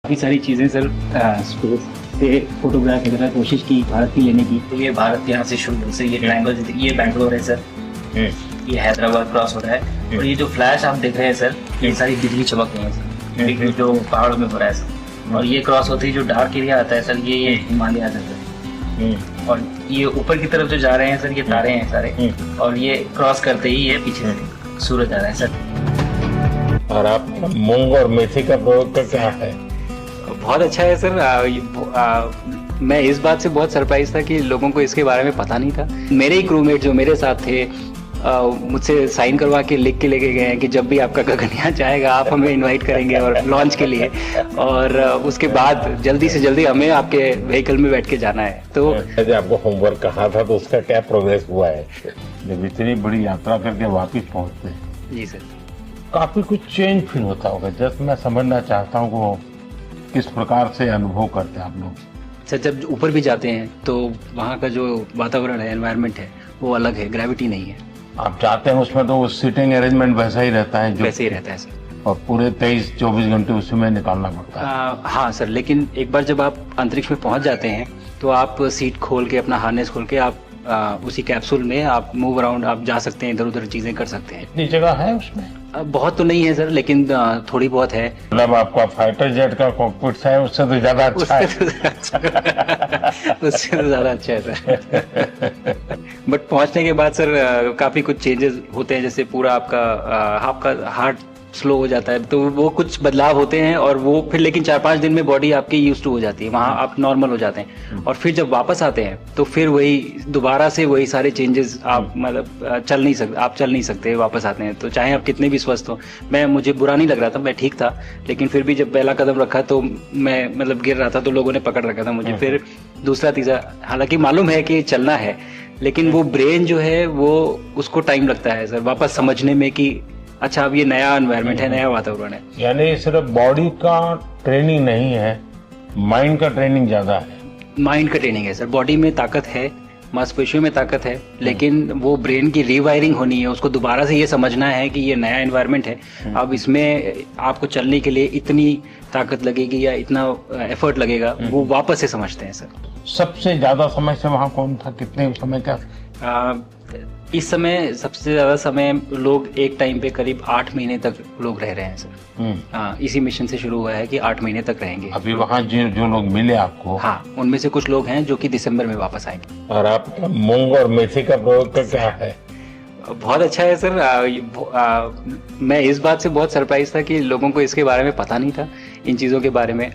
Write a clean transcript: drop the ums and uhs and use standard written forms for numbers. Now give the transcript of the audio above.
काफ़ी सारी चीज़ें सर स्पेस से फोटोग्राफ वगैरह कोशिश की भारत की लेने की। तो ये भारत यहाँ से शुरू से ये ट्रायंगल, ये बैंगलोर है सर, ये हैदराबाद क्रॉस हो रहा है। और ये जो फ्लैश आप देख रहे हैं सर, ये सारी बिजली चमक रही है सर, बिजली जो पहाड़ों में हो रहा है सर। और ये क्रॉस होती है जो डार्क एरिया आता है सर, ये हिमालय आता है सर। और ये ऊपर की तरफ जो जा रहे हैं सर, ये तारे हैं सारे। और ये क्रॉस करते ही ये पीछे से सूरज आ रहा है सर। और आप मूंग और मेथी का प्रयोग का क्या है? बहुत अच्छा है सर। मैं इस बात से बहुत सरप्राइज था कि लोगों को इसके बारे में पता नहीं था। मेरे ही क्रूमेट जो मेरे साथ थे मुझसे साइन करवा के लिख के लेके गए हैं कि जब भी आपका गगनयान जाएगा आप हमें इनवाइट करेंगे और लॉन्च के लिए। और उसके बाद जल्दी से जल्दी हमें आपके व्हीकल में बैठ के जाना है। तो जब आपको होमवर्क कहा था तो उसका क्या प्रोग्रेस हुआ है? जब इतनी बड़ी यात्रा करके वापस पहुंचते हैं जी सर, काफी कुछ चेंज फील होता होगा। जस्ट मैं समझना चाहता हूँ वो किस प्रकार से अनुभव करते हैं आप लोग? सर जब ऊपर भी जाते हैं तो वहाँ का जो वातावरण है, एनवायरनमेंट है, वो अलग है, ग्रेविटी नहीं है। आप जाते हैं उसमें तो सीटिंग अरेंजमेंट वैसा ही रहता है जो वैसे ही रहता है सर। और पूरे 23-24 घंटे उसी में निकालना पड़ता है। हाँ सर, लेकिन एक बार जब आप अंतरिक्ष में पहुँच जाते हैं तो आप सीट खोल के, अपना हार्नेस खोल के आप उसी कैप्सूल में आप मूव अराउंड आप जा सकते हैं, इधर उधर चीज़ें कर सकते हैं। इतनी जगह है उसमें? बहुत तो नहीं है सर, लेकिन थोड़ी बहुत है। मतलब आपका फाइटर जेट का कॉकपिट है उससे तो ज्यादा अच्छा है। उससे तो ज़्यादा अच्छा है सर। बट पहुंचने के बाद सर काफ़ी कुछ चेंजेस होते हैं। जैसे पूरा आपका हार्ट स्लो हो जाता है, तो वो कुछ बदलाव होते हैं। और वो फिर लेकिन 4-5 दिन में बॉडी आपकी यूज टू हो जाती है, वहाँ आप नॉर्मल हो जाते हैं। और फिर जब वापस आते हैं तो फिर वही दोबारा से वही सारे चेंजेस आप मतलब चल नहीं सकते वापस आते हैं। तो चाहे आप कितने भी स्वस्थ हो, मुझे बुरा नहीं लग रहा था, मैं ठीक था। लेकिन फिर भी जब पहला कदम रखा तो मैं मतलब गिर रहा था तो लोगों ने पकड़ रखा था मुझे। फिर दूसरा तीसरा, हालांकि मालूम है कि चलना है, लेकिन वो ब्रेन जो है वो उसको टाइम लगता है सर वापस समझने में कि अच्छा अब ये नया एनवायरनमेंट है, नया वातावरण है। यानी सिर्फ बॉडी का ट्रेनिंग नहीं है, माइंड का ट्रेनिंग ज्यादा है। माइंड का ट्रेनिंग है सर। बॉडी में ताकत है, मांसपेशियों में ताकत है, लेकिन वो ब्रेन की रीवायरिंग होनी है। उसको दोबारा से ये समझना है कि ये नया एनवायरनमेंट है, अब इसमें आपको चलने के लिए इतनी ताकत लगेगी या इतना एफर्ट लगेगा, वो वापस से समझते हैं सर। सबसे ज्यादा समय से वहाँ कौन था? कितने समय का? इस समय सबसे ज्यादा समय लोग एक टाइम पे करीब 8 महीने तक लोग रह रहे हैं सर। इसी मिशन से शुरू हुआ है कि 8 महीने तक रहेंगे। अभी वहाँ जो लोग मिले आपको? हाँ, उनमें से कुछ लोग हैं जो कि दिसंबर में वापस आएंगे। और आप मूंग और मेथी का प्रयोग का क्या है? बहुत अच्छा है सर। मैं इस बात से बहुत सरप्राइज था कि लोगों को इसके बारे में पता नहीं था, इन चीज़ों के बारे में।